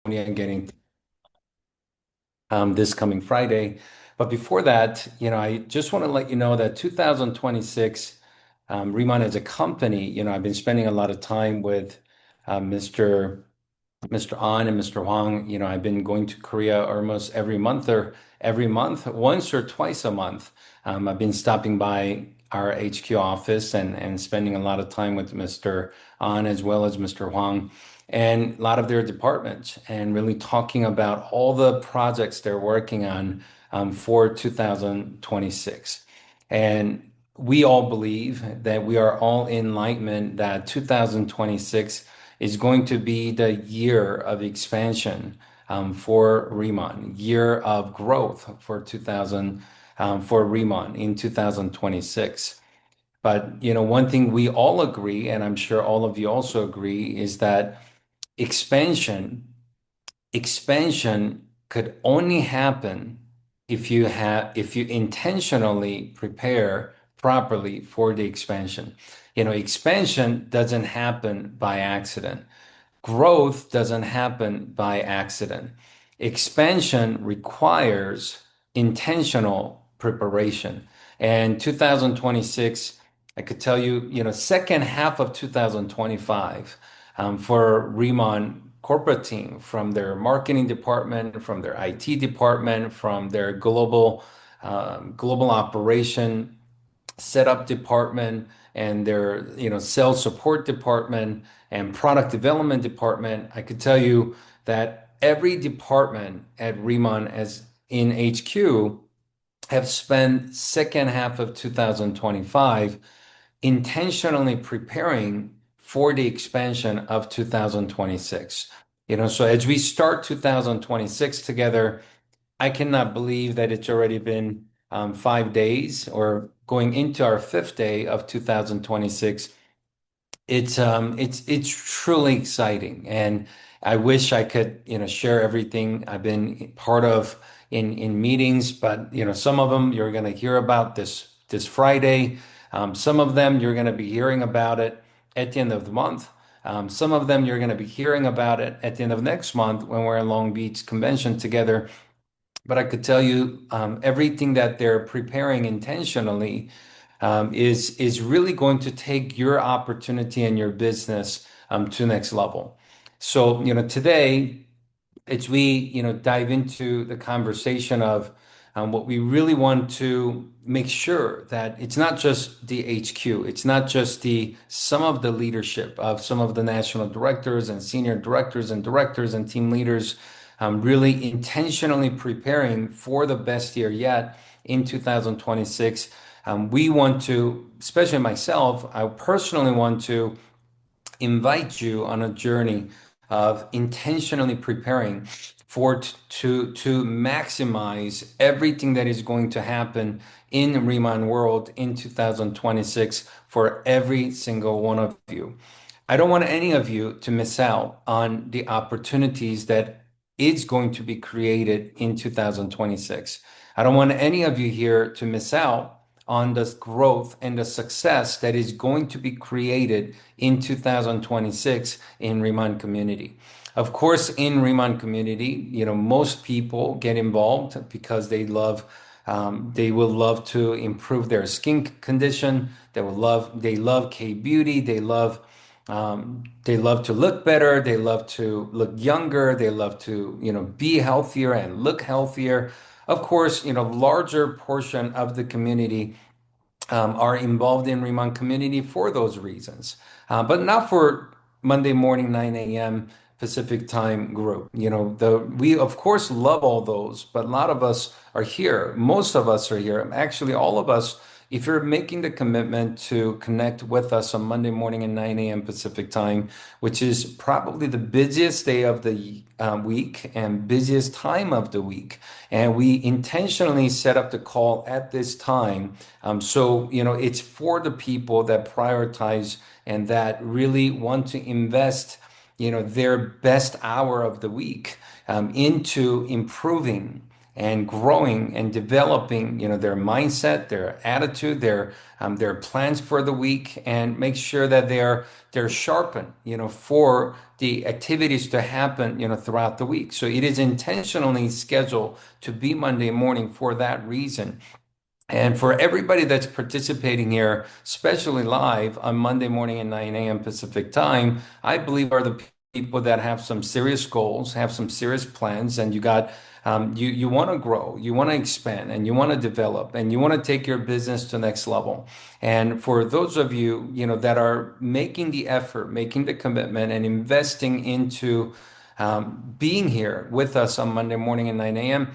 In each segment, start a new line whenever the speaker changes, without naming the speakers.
and getting this coming Friday. But before that, I just want to let you know that 2026, Riman as a company, I've been spending a lot of time with Mr. An and Mr. Huang. I've been going to Korea almost every month, once or twice a month. I've been stopping by our HQ office and spending a lot of time with Mr. An as well as Mr. Huang and a lot of their departments and really talking about all the projects they're working on for 2026. And we all believe that we are all in alignment that 2026 is going to be the year of expansion for Riman, year of growth for 2000 for Riman in 2026. But one thing we all agree, and I'm sure all of you also agree, is that expansion expansion could only happen if you intentionally prepare properly for the expansion. Expansion doesn't happen by accident. Growth doesn't happen by accident. Expansion requires intentional preparation. And 2026, I could tell you, second half of 2025, for Riman corporate team, from their marketing department, from their IT department, from their global operation setup department and their sales support department and product development department. I could tell you that every department at Riman as in HQ have spent second half of 2025 intentionally preparing for the expansion of 2026. So as we start 2026 together, I cannot believe that it's already been 5 days or going into our fifth day of 2026. It's truly exciting, and I wish I could share everything I've been part of in meetings, but some of them you're going to hear about this Friday. Some of them you're going to be hearing about it at the end of the month. Some of them you're going to be hearing about it at the end of next month when we're in Long Beach Convention together. But I could tell you everything that they're preparing intentionally is really going to take your opportunity and your business to the next level. So, today, as we dive into the conversation of what we really want to make sure that it's not just the HQ, it's not just the some of the leadership of some of the national directors and senior directors and team leaders really intentionally preparing for the best year yet in 2026. We want to, especially myself, I personally want to invite you on a journey of intentionally preparing to maximize everything that is going to happen in Riemann world in 2026 for every single one of you. I don't want any of you to miss out on the opportunities that is going to be created in 2026. I don't want any of you here to miss out on the growth and the success that is going to be created in 2026 in Riemann community. Of course, in Riemann community, most people get involved because they will love to improve their skin condition. They love K beauty. They love to look better. They love to look younger. They love to, be healthier and look healthier. Of course, larger portion of the community are involved in Riemann community for those reasons, but not for Monday morning 9 a.m. Pacific time group. We of course love all those, but a lot of us are here. Most of us are here. Actually, all of us. If you're making the commitment to connect with us on Monday morning at 9 a.m. Pacific time, which is probably the busiest day of the week and busiest time of the week, and we intentionally set up the call at this time, so it's for the people that prioritize and that really want to invest their best hour of the week into improving and growing and developing, their mindset, their attitude, their plans for the week, and make sure that they're sharpened, for the activities to happen, throughout the week. So it is intentionally scheduled to be Monday morning for that reason. And for everybody that's participating here, especially live on Monday morning at 9 a.m. Pacific time, I believe are the people that have some serious goals, have some serious plans, and you want to grow, you want to expand, and you want to develop, and you want to take your business to the next level. And for those of you, that are making the effort, making the commitment, and investing into being here with us on Monday morning at 9 a.m.,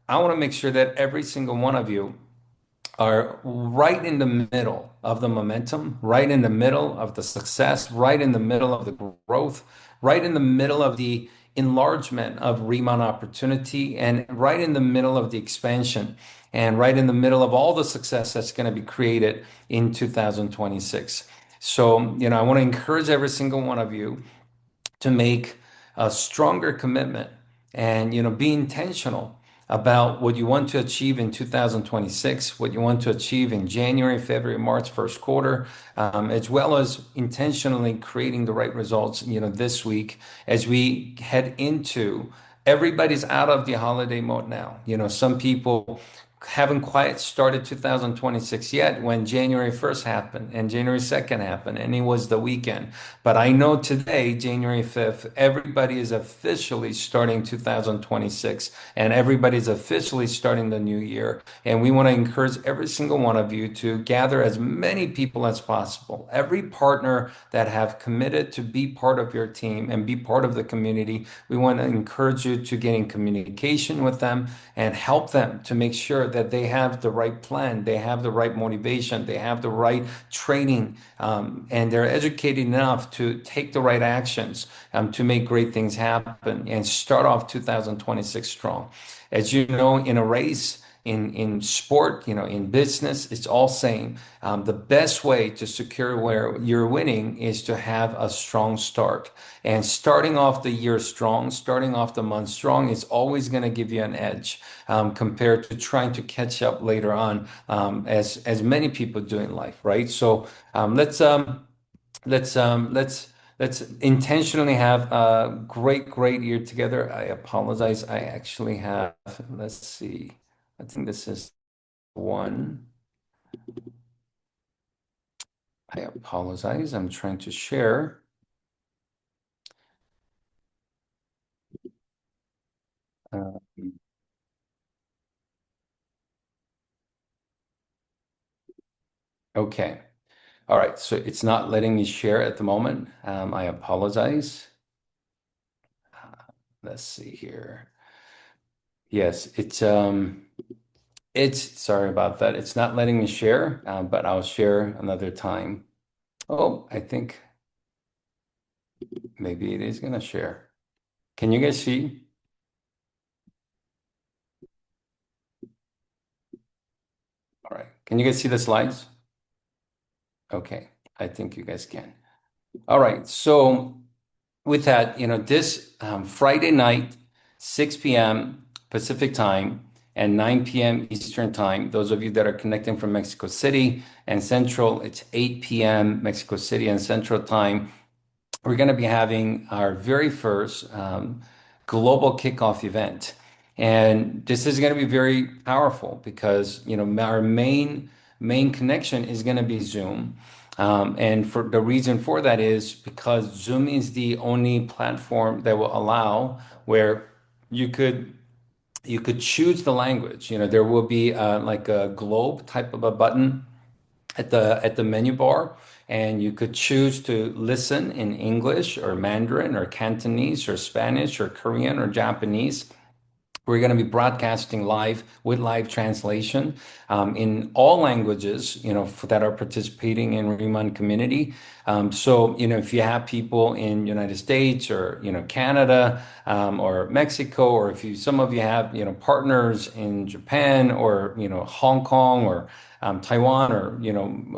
I want to make sure that every single one of you are right in the middle of the momentum, right in the middle of the success, right in the middle of the growth, right in the middle of the enlargement of Riman opportunity, and right in the middle of the expansion, and right in the middle of all the success that's going to be created in 2026. So, I want to encourage every single one of you to make a stronger commitment and be intentional about what you want to achieve in 2026, what you want to achieve in January, February, March, first quarter, as well as intentionally creating the right results, this week as we head into everybody's out of the holiday mode now. Some people haven't quite started 2026 yet when January 1st happened and January 2nd happened, and it was the weekend. But I know today, January 5th, everybody is officially starting 2026 and everybody's officially starting the new year. And we want to encourage every single one of you to gather as many people as possible. Every partner that have committed to be part of your team and be part of the community, we want to encourage you to get in communication with them and help them to make sure that they have the right plan, they have the right motivation, they have the right training, and they're educated enough to take the right actions to make great things happen and start off 2026 strong. As you know, in a race, in sport, in business, it's all same. The best way to secure where you're winning is to have a strong start. And starting off the year strong, starting off the month strong is always going to give you an edge compared to trying to catch up later on, as many people do in life, right? So let's um, let's let's intentionally have a great year together. I apologize. I actually have, let's see. I think this is one. I apologize. I'm trying to share. Uh, okay. All right. So it's not letting me share at the moment. I apologize. Let's see here. Yes, it's sorry about that. It's not letting me share, but I'll share another time. Oh, I think maybe it is gonna share. Can you guys see? All right. Can you guys see the slides? Okay. I think you guys can. All right. So with that, this Friday night, 6 p.m. Pacific time and 9 p.m. Eastern time, those of you that are connecting from Mexico City and Central, it's 8 p.m. Mexico City and Central time. We're going to be having our very first global kickoff event. And this is going to be very powerful because, our main connection is going to be Zoom. And for the reason for that is because Zoom is the only platform that will allow where you could you could choose the language. There will be like a globe type of a button at the menu bar, and you could choose to listen in English or Mandarin or Cantonese or Spanish or Korean or Japanese. We're going to be broadcasting live with live translation in all languages, that are participating in Riman community. So, if you have people in United States or, Canada or Mexico, or if some of you have, partners in Japan or, Hong Kong or Taiwan or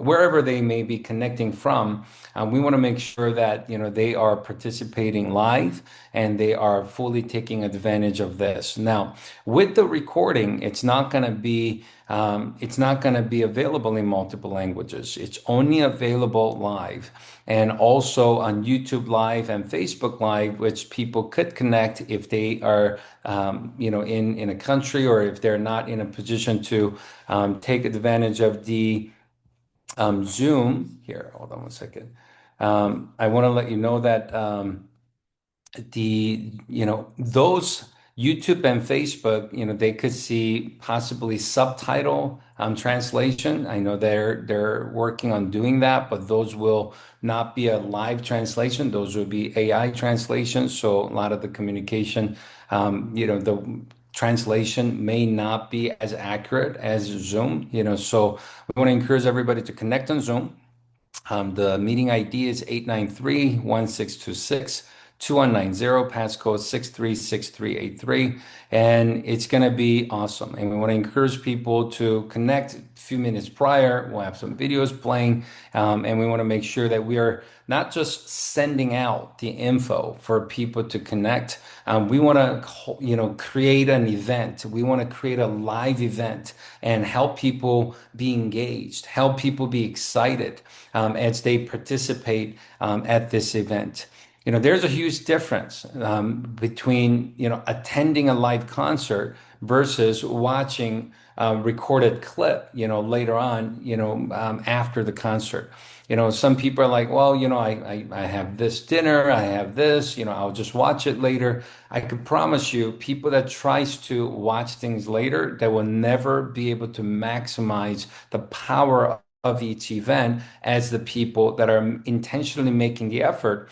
wherever they may be connecting from. We want to make sure that they are participating live and they are fully taking advantage of this. Now, with the recording, it's not going to be available in multiple languages. It's only available live and also on YouTube Live and Facebook Live, which people could connect if they are, in a country or if they're not in a position to take advantage of the Zoom. Here, hold on one second. I want to let you know that those YouTube and Facebook, they could see possibly subtitle translation. I know they're working on doing that, but those will not be a live translation. Those will be AI translations. So a lot of the communication, the translation may not be as accurate as Zoom. So we want to encourage everybody to connect on Zoom. The meeting ID is 893-1626-2190, passcode 636383, and it's going to be awesome. And we want to encourage people to connect a few minutes prior. We'll have some videos playing, and we want to make sure that we are not just sending out the info for people to connect. We want to, create an event. We want to create a live event and help people be engaged, help people be excited as they participate at this event. There's a huge difference between, attending a live concert versus watching a recorded clip, later on, after the concert. Some people are like, well, I have this dinner, I have this, I'll just watch it later. I could promise you, people that tries to watch things later, they will never be able to maximize the power of each event as the people that are intentionally making the effort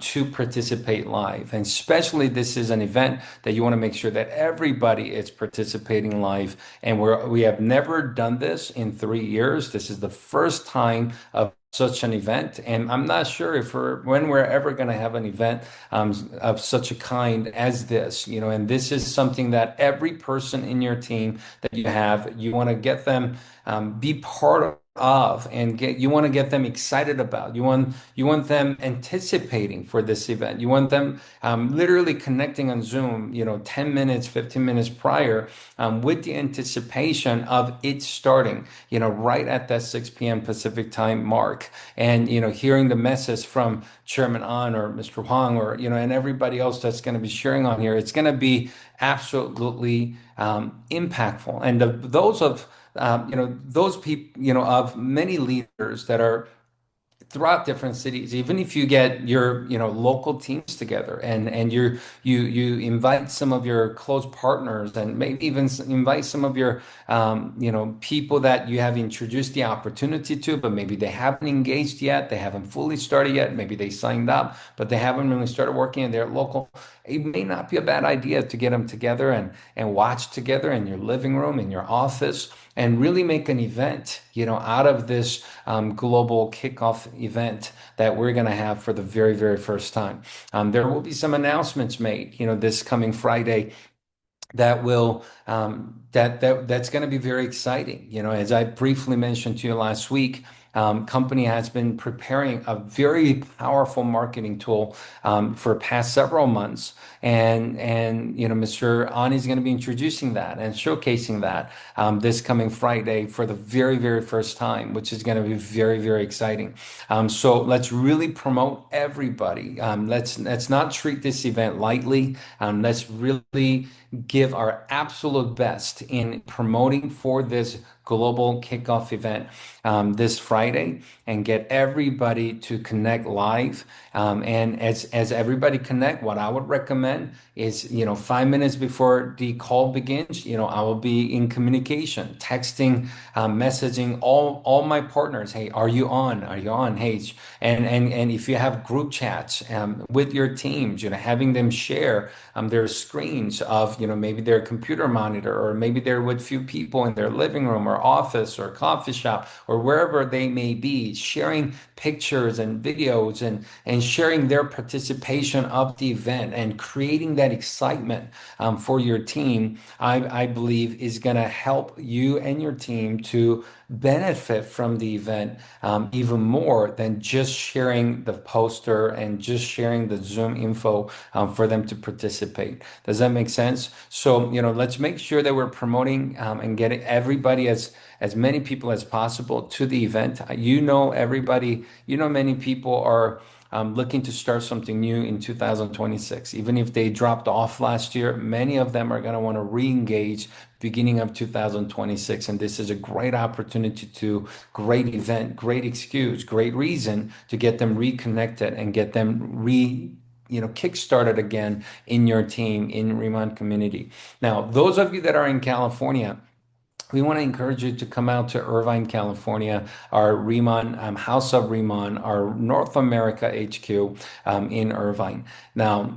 to participate live. And especially this is an event that you want to make sure that everybody is participating live. And we have never done this in 3 years. This is the first time of such an event, and I'm not sure if when we're ever going to have an event of such a kind as this. And this is something that every person in your team that you want to get them be part of and you want to get them excited about. You want them anticipating for this event. You want them literally connecting on Zoom, 10 minutes, 15 minutes prior, with the anticipation of it starting, right at that 6 p.m. Pacific time mark. And, hearing the message from Chairman An or Mr. Huang or, and everybody else that's going to be sharing on here, it's going to be absolutely impactful. And those people, of many leaders that are throughout different cities, even if you get your local teams together and you invite some of your close partners and maybe even invite some of your people that you have introduced the opportunity to, but maybe they haven't engaged yet, they haven't fully started yet, maybe they signed up but they haven't really started working in their local. It may not be a bad idea to get them together and watch together in your living room, in your office, and really make an event, out of this global kickoff event that we're going to have for the very, very first time. There will be some announcements made, this coming Friday that will that's going to be very exciting. As I briefly mentioned to you last week, company has been preparing a very powerful marketing tool for past several months, and Mr. Ani is going to be introducing that and showcasing that this coming Friday for the very, very first time, which is going to be very, very exciting. So let's really promote everybody. Let's not treat this event lightly. Let's really give our absolute best in promoting for this global kickoff event this Friday and get everybody to connect live. And as everybody connect, what I would recommend is, 5 minutes before the call begins, I will be in communication, texting, messaging all my partners. Hey, are you on? Are you on? Hey, and if you have group chats with your teams, having them share their screens of, maybe their computer monitor, or maybe they're with few people in their living room or their office or coffee shop or wherever they may be, sharing pictures and videos and sharing their participation of the event and creating that excitement for your team, I believe is going to help you and your team to benefit from the event even more than just sharing the poster and just sharing the Zoom info for them to participate. Does that make sense? So, let's make sure that we're promoting and getting everybody as many people as possible to the event. Everybody, many people are looking to start something new in 2026. Even if they dropped off last year, many of them are going to want to re-engage beginning of 2026. And this is a great opportunity to great event, great excuse, great reason to get them reconnected and get them kick-started again in your team in Riman community. Now, those of you that are in California, we want to encourage you to come out to Irvine, California, our Riman, House of Riman, our North America HQ in Irvine. Now,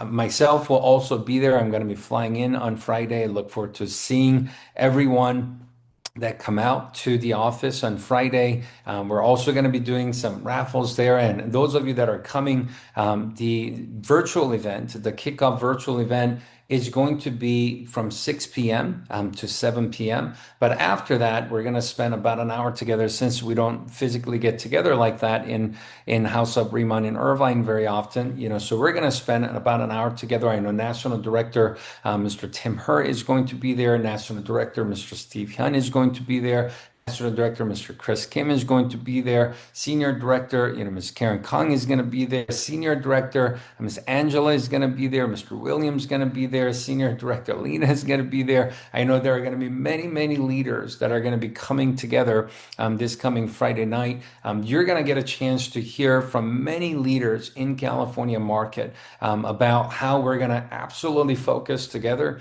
myself will also be there. I'm going to be flying in on Friday. Look forward to seeing everyone that come out to the office on Friday. We're also going to be doing some raffles there. And those of you that are coming, the virtual event, the kickoff virtual event, is going to be from 6 p.m. To 7 p.m. But after that, we're going to spend about an hour together since we don't physically get together like that in House of Riman in Irvine very often. So we're going to spend about an hour together. I know National Director Mr. Tim Herr is going to be there. National Director Mr. Steve Hyun is going to be there. National Director Mr. Chris Kim is going to be there. Senior Director, Ms. Karen Kong is going to be there. Senior Director Ms. Angela is going to be there. Mr. Williams is going to be there. Senior Director Lena is going to be there. I know there are going to be many, many leaders that are going to be coming together this coming Friday night. You're going to get a chance to hear from many leaders in California market about how we're going to absolutely focus together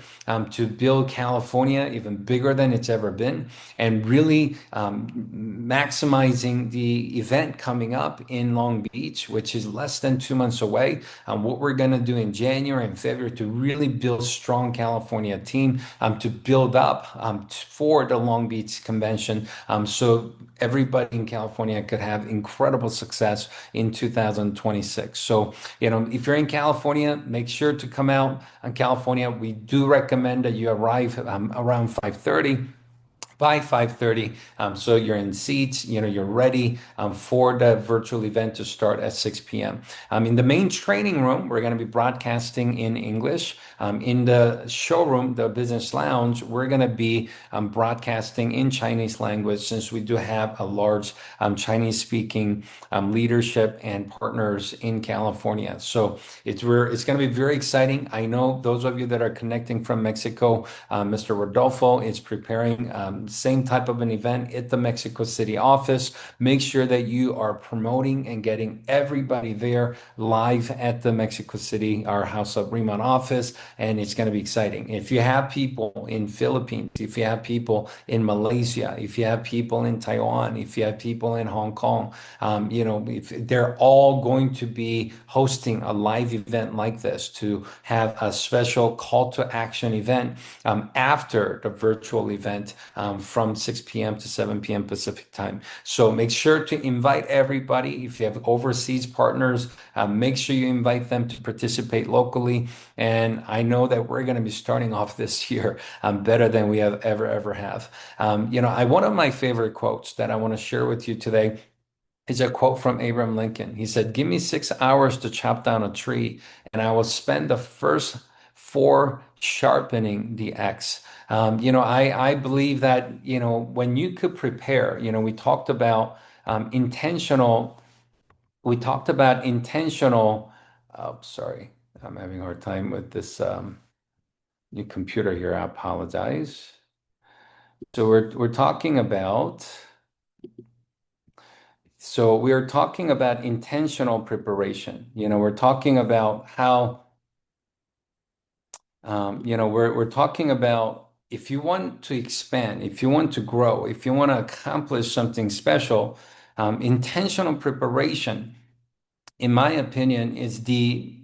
to build California even bigger than it's ever been, and really maximizing the event coming up in Long Beach, which is less than 2 months away. What we're going to do in January and February to really build strong California team to build up for the Long Beach convention, so everybody in California could have incredible success in 2026. So, if you're in California, make sure to come out on California. We do recommend that you arrive around 5:30. By 5:30, so you're in seats, you're ready for the virtual event to start at 6 p.m. In the main training room, we're going to be broadcasting in English. In the showroom, the business lounge, we're going to be broadcasting in Chinese language, since we do have a large Chinese speaking leadership and partners in California. So it's going to be very exciting. I know those of you that are connecting from Mexico, Mr. Rodolfo is preparing same type of an event at the Mexico City office. Make sure that you are promoting and getting everybody there live at the Mexico City, our House of Riman office, and it's going to be exciting. If you have people in Philippines, if you have people in Malaysia, if you have people in Taiwan, if you have people in Hong Kong, if they're all going to be hosting a live event like this, to have a special call to action event after the virtual event from 6 p.m. to 7 p.m. Pacific time. So make sure to invite everybody. If you have overseas partners, make sure you invite them to participate locally. And I know that we're going to be starting off this year better than we have ever have. One of my favorite quotes that I want to share with you today is a quote from Abraham Lincoln. He said, "Give me 6 hours to chop down a tree, and I will spend the first four sharpening the axe." I believe that, when you could prepare, intentional, we talked about intentional, oh, sorry, I'm having a hard time with this new computer here. I apologize. So we are talking about intentional preparation. We're talking about how, we're talking about, if you want to expand, if you want to grow, if you want to accomplish something special, intentional preparation, in my opinion, is the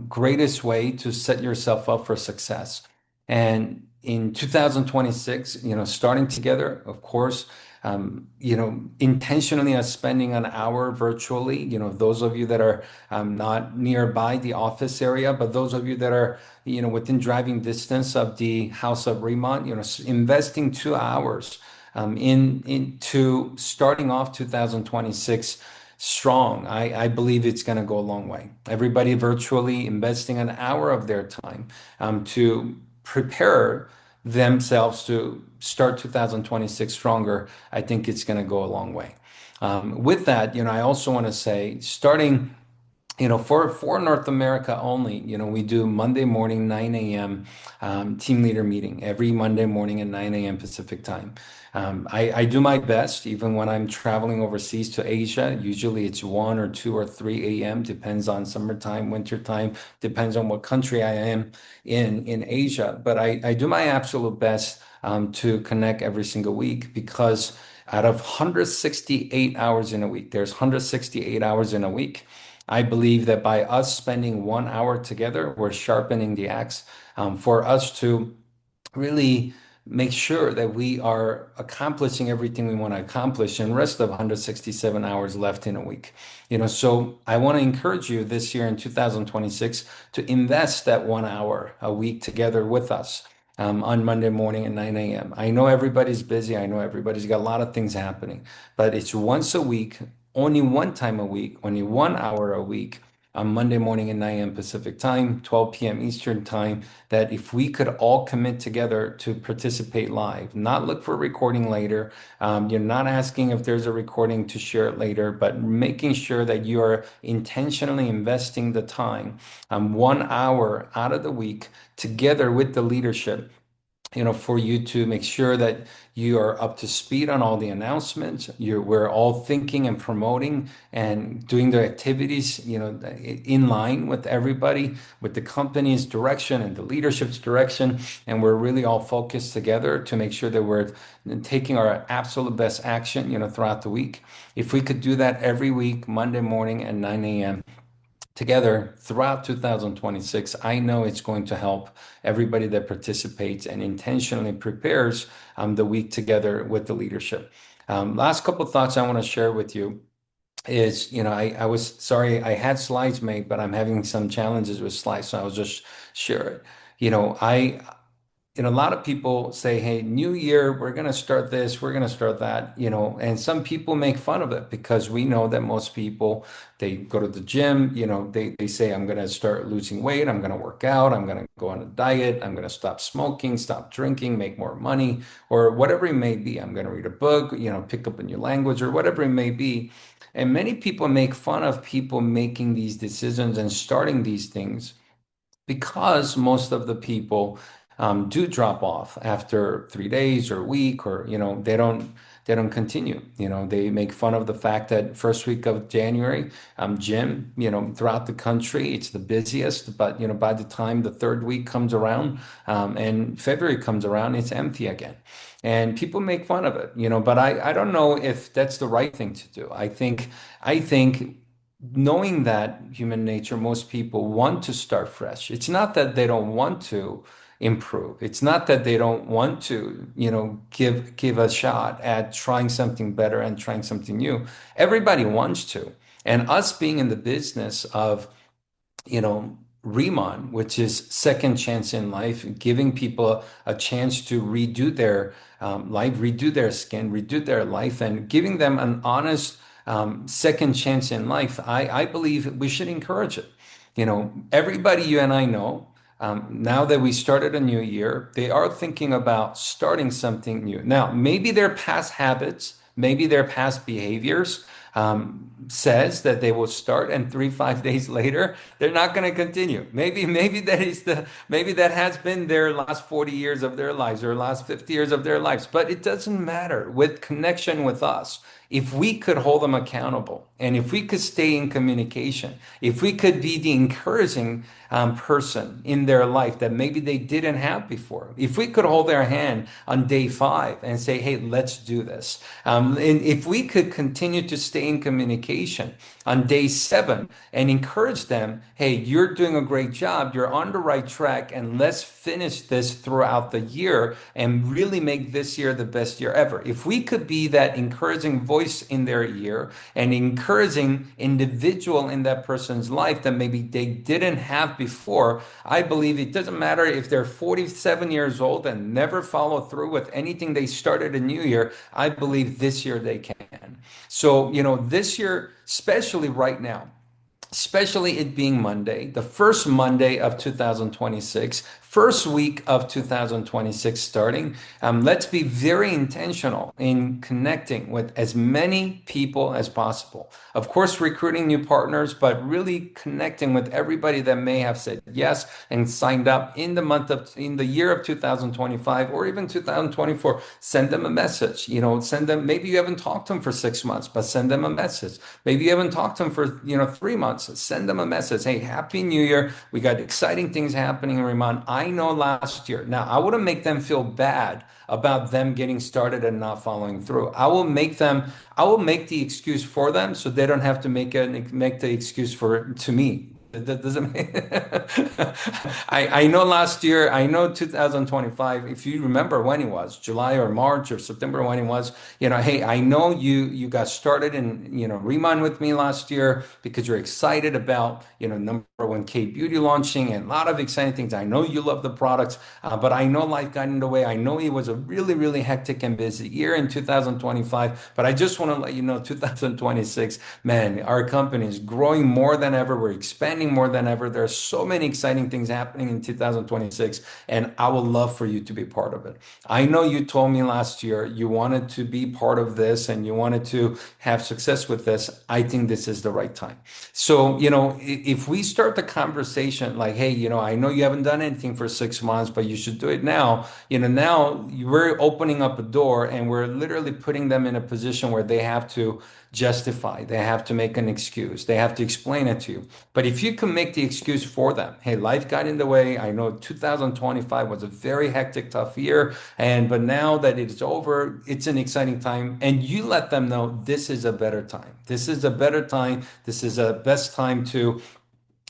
greatest way to set yourself up for success. And in 2026, starting together, of course, intentionally spending an hour virtually, those of you that are not nearby the office area, but those of you that are, within driving distance of the House of Riman, investing 2 hours into starting off 2026 strong. I believe it's going to go a long way. Everybody virtually investing an hour of their time to prepare themselves to start 2026 stronger. I think it's going to go a long way. With that, I also want to say, starting for North America only, we do Monday morning 9 a.m. Team leader meeting every Monday morning at 9 a.m. Pacific time. I do my best even when I'm traveling overseas to Asia. Usually it's 1 or 2 or 3 a.m. Depends on summertime, wintertime, depends on what country I am in Asia. But I do my absolute best to connect every single week, because out of 168 hours in a week, there's 168 hours in a week. I believe that by us spending 1 hour together, we're sharpening the axe for us to really make sure that we are accomplishing everything we want to accomplish in the rest of 167 hours left in a week. So I want to encourage you this year in 2026 to invest that 1 hour a week together with us. On Monday morning at 9 a.m. I know everybody's busy. I know everybody's got a lot of things happening, but it's once a week, only one time a week, only 1 hour a week on Monday morning at 9 a.m. Pacific time, 12 p.m. Eastern time, that if we could all commit together to participate live, not look for a recording later, you're not asking if there's a recording to share it later, but making sure that you are intentionally investing the time, 1 hour out of the week together with the leadership, for you to make sure that you are up to speed on all the announcements. We're all thinking and promoting and doing the activities, in line with everybody, with the company's direction and the leadership's direction. And we're really all focused together to make sure that we're taking our absolute best action, throughout the week. If we could do that every week, Monday morning at 9 a.m., together throughout 2026, I know it's going to help everybody that participates and intentionally prepares the week together with the leadership. Last couple of thoughts I want to share with you is, I was sorry I had slides made, but I'm having some challenges with slides, so I'll just share it. I a lot of people say, hey, new year, we're going to start this, we're going to start that, and some people make fun of it, because we know that most people, they go to the gym, they say, I'm going to start losing weight, I'm going to work out, I'm going to go on a diet, I'm going to stop smoking, stop drinking, make more money, or whatever it may be. I'm going to read a book, pick up a new language, or whatever it may be. And many people make fun of people making these decisions and starting these things, because most of the people do drop off after 3 days or a week, or they don't continue. They make fun of the fact that first week of January, gym, throughout the country, it's the busiest, but by the time the third week comes around, and February comes around, it's empty again. And people make fun of it, but I don't know if that's the right thing to do. I think knowing that human nature, most people want to start fresh. It's not that they don't want to improve. It's not that they don't want to, give a shot at trying something better and trying something new. Everybody wants to. And us being in the business of, you know, Riman, which is second chance in life, giving people a chance to redo their life, redo their skin, redo their life, and giving them an honest second chance in life. I believe we should encourage it. Everybody you and I know, now that we started a new year, they are thinking about starting something new. Now, maybe their past habits, maybe their past behaviors says that they will start, and 3, 5 days later they're not going to continue. Maybe that has been their last 40 years of their lives, or last 50 years of their lives. But it doesn't matter. With connection with us, if we could hold them accountable, and if we could stay in communication, if we could be the encouraging person in their life that maybe they didn't have before, if we could hold their hand on day 5 and say, hey, let's do this. And if we could continue to stay stay in communication on day 7 and encourage them, hey, you're doing a great job, you're on the right track, and let's finish this throughout the year and really make this year the best year ever. If we could be that encouraging voice in their ear and encouraging individual in that person's life that maybe they didn't have before, I believe it doesn't matter if they're 47 years old and never follow through with anything they started a new year. I believe this year they can. So, this year, especially right now, especially it being Monday, the first Monday of 2026, first week of 2026 starting. Let's be very intentional in connecting with as many people as possible. Of course, recruiting new partners, but really connecting with everybody that may have said yes and signed up in the year of 2025 or even 2024. Send them a message. Send them. Maybe you haven't talked to them for 6 months, but send them a message. Maybe you haven't talked to them for 3 months. Send them a message. Hey, Happy New Year. We got exciting things happening in Riman. I know last year. Now, I wouldn't make them feel bad about them getting started and not following through. I will make the excuse for them so they don't have to make the excuse to me. That doesn't make I know last year, I know 2025, if you remember when it was, July or March or September when it was, hey, I know you got started in, Reman with me last year because you're excited about, number one K beauty launching and a lot of exciting things. I know you love the products, but I know life got in the way. I know it was a really, really hectic and busy year in 2025, but I just want to let you know 2026, man, our company is growing more than ever. We're expanding more than ever. There are so many exciting things happening in 2026, and I would love for you to be part of it. I know you told me last year you wanted to be part of this and you wanted to have success with this. I think this is the right time. So, if we start the conversation like, hey, I know you haven't done anything for 6 months, but you should do it now, now we're opening up a door and we're literally putting them in a position where they have to justify, they have to make an excuse, they have to explain it to you. But if you can make the excuse for them, hey, life got in the way. I know 2025 was a very hectic, tough year, but now that it's over, it's an exciting time. And you let them know this is a better time. This is a better time. This is a best time to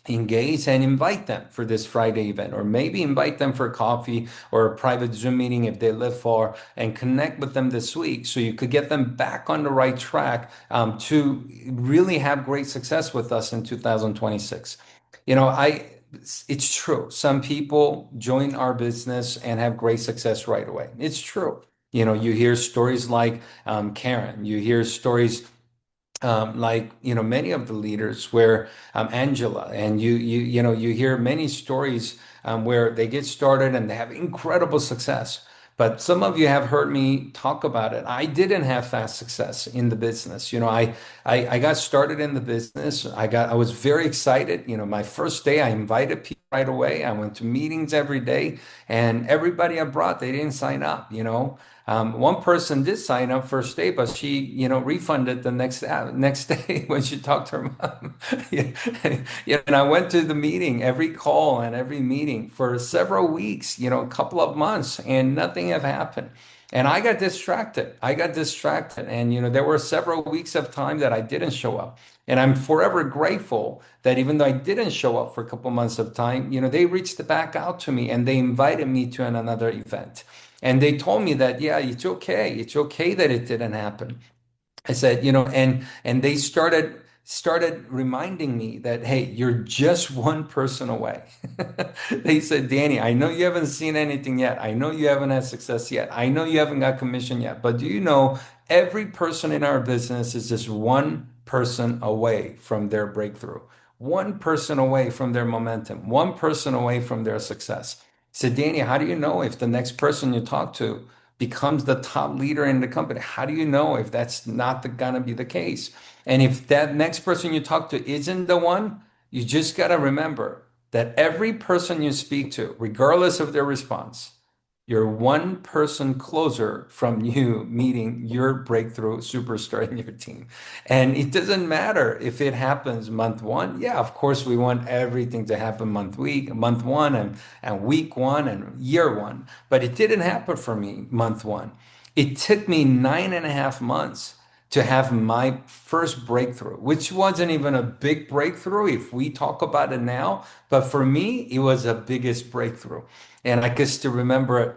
engage and invite them for this Friday event, or maybe invite them for coffee or a private Zoom meeting if they live far, and connect with them this week so you could get them back on the right track to really have great success with us in 2026. It's true. Some people join our business and have great success right away. It's true. You hear stories like Karen. You hear stories like many of the leaders where Angela, and you hear many stories where they get started and they have incredible success. But some of you have heard me talk about it. I didn't have fast success in the business. I got started in the business. I was very excited. My first day, I invited people right away. I went to meetings every day, and everybody I brought, they didn't sign up. One person did sign up first day, but she, refunded the next day when she talked to her mom. Yeah. Yeah, and I went to the meeting, every call and every meeting for several weeks, a couple of months, and nothing have happened. And I got distracted. And there were several weeks of time that I didn't show up. And I'm forever grateful that even though I didn't show up for a couple months of time, they reached back out to me and they invited me to another event. And they told me that, yeah, it's okay. It's okay that it didn't happen. I said, and they started reminding me that, hey, you're just one person away. They said, Danny, I know you haven't seen anything yet. I know you haven't had success yet. I know you haven't got commission yet. But do you know every person in our business is just one person away from their breakthrough, one person away from their momentum, one person away from their success. So, Danny, how do you know if the next person you talk to becomes the top leader in the company? How do you know if that's not gonna be the case? And if that next person you talk to isn't the one, you just gotta remember that every person you speak to, regardless of their response, you're one person closer from you meeting your breakthrough superstar in your team. And it doesn't matter if it happens month one. Yeah, of course, we want everything to happen month one and week one and year one. But it didn't happen for me month one. It took me 9.5 months to have my first breakthrough, which wasn't even a big breakthrough if we talk about it now. But for me, it was a biggest breakthrough. And I can still remember it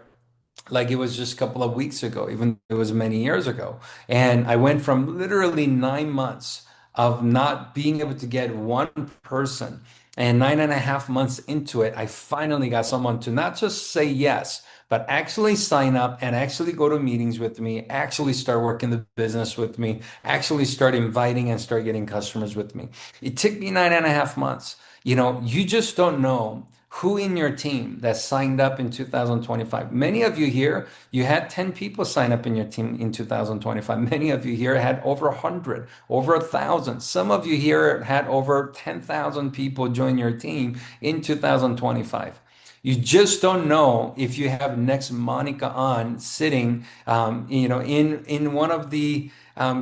like it was just a couple of weeks ago, even though it was many years ago. And I went from literally 9 months of not being able to get one person. And 9.5 months into it, I finally got someone to not just say yes, but actually sign up and actually go to meetings with me, actually start working the business with me, actually start inviting and start getting customers with me. It took me 9.5 months. You just don't know who in your team that signed up in 2025. Many of you here, you had 10 people sign up in your team in 2025. Many of you here had over 100, over 1,000. Some of you here had over 10,000 people join your team in 2025. You just don't know if you have next Monica on sitting, in one of the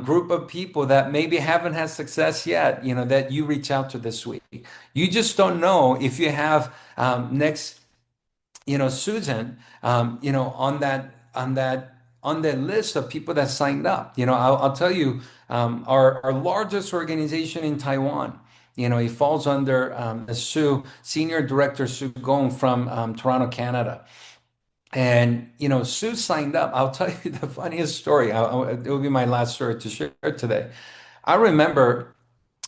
group of people that maybe haven't had success yet, that you reach out to this week. You just don't know if you have next, Susan, on that list of people that signed up. I'll tell you, our largest organization in Taiwan. It falls under Sue, Senior Director Sue Gong from Toronto, Canada. And Sue signed up. I'll tell you the funniest story. It will be my last story to share today. I remember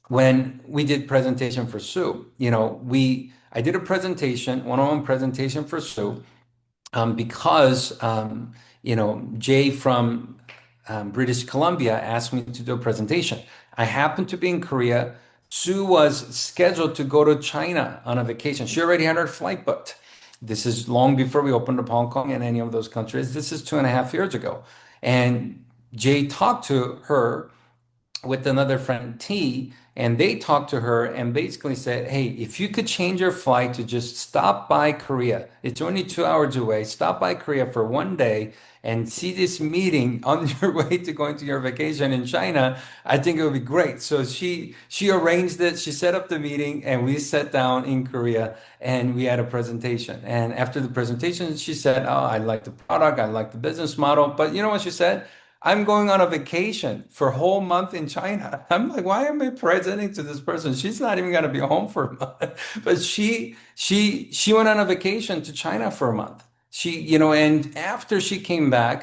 when we did presentation for Sue. I did a presentation, one-on-one presentation for Sue, because Jay from British Columbia asked me to do a presentation. I happened to be in Korea. Sue was scheduled to go to China on a vacation. She already had her flight booked. This is long before we opened up Hong Kong and any of those countries. This is 2.5 years ago. And Jay talked to her with another friend T, and they talked to her and basically said, "Hey, if you could change your flight to just stop by Korea, it's only 2 hours away, stop by Korea for one day and see this meeting on your way to going to your vacation in China, I think it would be great." So she arranged it, she set up the meeting, and we sat down in Korea and we had a presentation. And after the presentation, she said, "Oh, I like the product, I like the business model." But you know what she said? "I'm going on a vacation for a whole month in China." I'm like, why am I presenting to this person? She's not even going to be home for a month. But she went on a vacation to China for a month. And after she came back,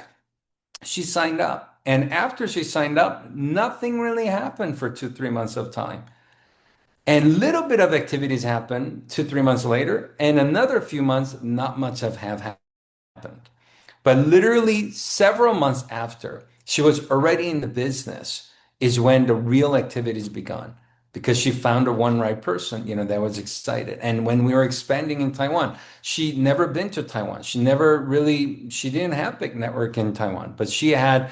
she signed up. And after she signed up, nothing really happened for 2, 3 months of time. And little bit of activities happened 2, 3 months later, and another few months, not much have happened. But literally several months after she was already in the business is when the real activities began, because she found the one right person, that was excited. And when we were expanding in Taiwan, she'd never been to Taiwan. She didn't have big network in Taiwan, but she had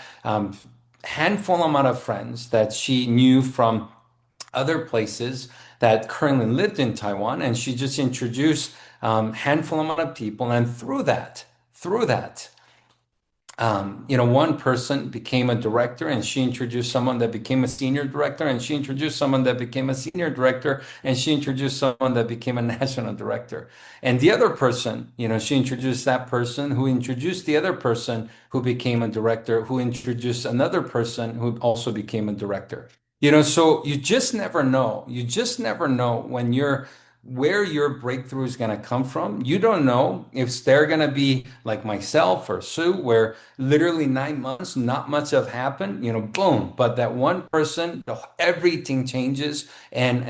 handful amount of friends that she knew from other places that currently lived in Taiwan. And she just introduced handful amount of people. And through that, one person became a director, and she introduced someone that became a senior director, and she introduced someone that became a senior director, and she introduced someone that became a national director. And the other person, she introduced that person who introduced the other person who became a director, who introduced another person who also became a director. So you just never know. You just never know where your breakthrough is going to come from. You don't know if they're going to be like myself or Sue, where literally 9 months, not much have happened, boom. But that one person, everything changes, and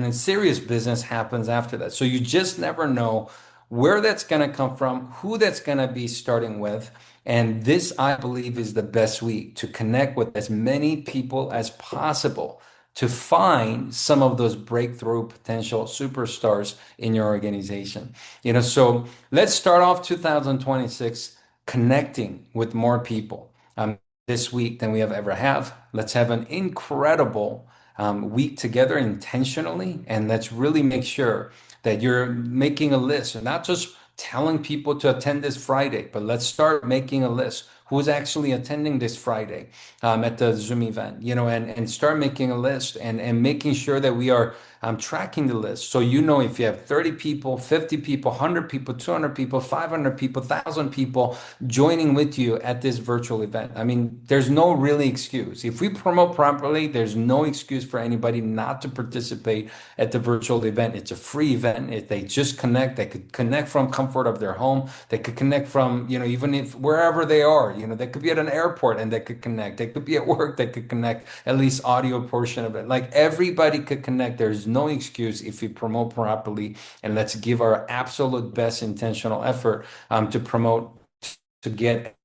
a serious business happens after that. So you just never know where that's going to come from, who that's going to be starting with. And this, I believe, is the best week to connect with as many people as possible to find some of those breakthrough potential superstars in your organization. So let's start off 2026 connecting with more people this week than we have ever have. Let's have an incredible week together intentionally, and let's really make sure that you're making a list and not just telling people to attend this Friday, but let's start making a list. who's actually attending this Friday at the Zoom event, and start making a list and making sure that we are tracking the list. So, if you have 30 people, 50 people, 100 people, 200 people, 500 people, 1,000 people joining with you at this virtual event. I mean, there's no really excuse. If we promote properly, there's no excuse for anybody not to participate at the virtual event. It's a free event. If they just connect, they could connect from comfort of their home. They could connect from, even if wherever they are, they could be at an airport and they could connect. They could be at work, they could connect, at least audio portion of it. Like everybody could connect. There's no excuse if we promote properly, and let's give our absolute best intentional effort to promote, to get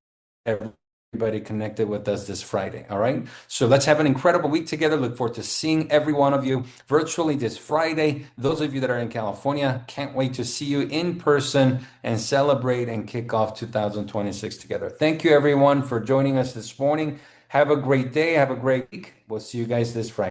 everybody connected with us this Friday. All right. So let's have an incredible week together. Look forward to seeing every one of you virtually this Friday. Those of you that are in California, can't wait to see you in person and celebrate and kick off 2026 together. Thank you, everyone, for joining us this morning. Have a great day. Have a great week. We'll see you guys this Friday.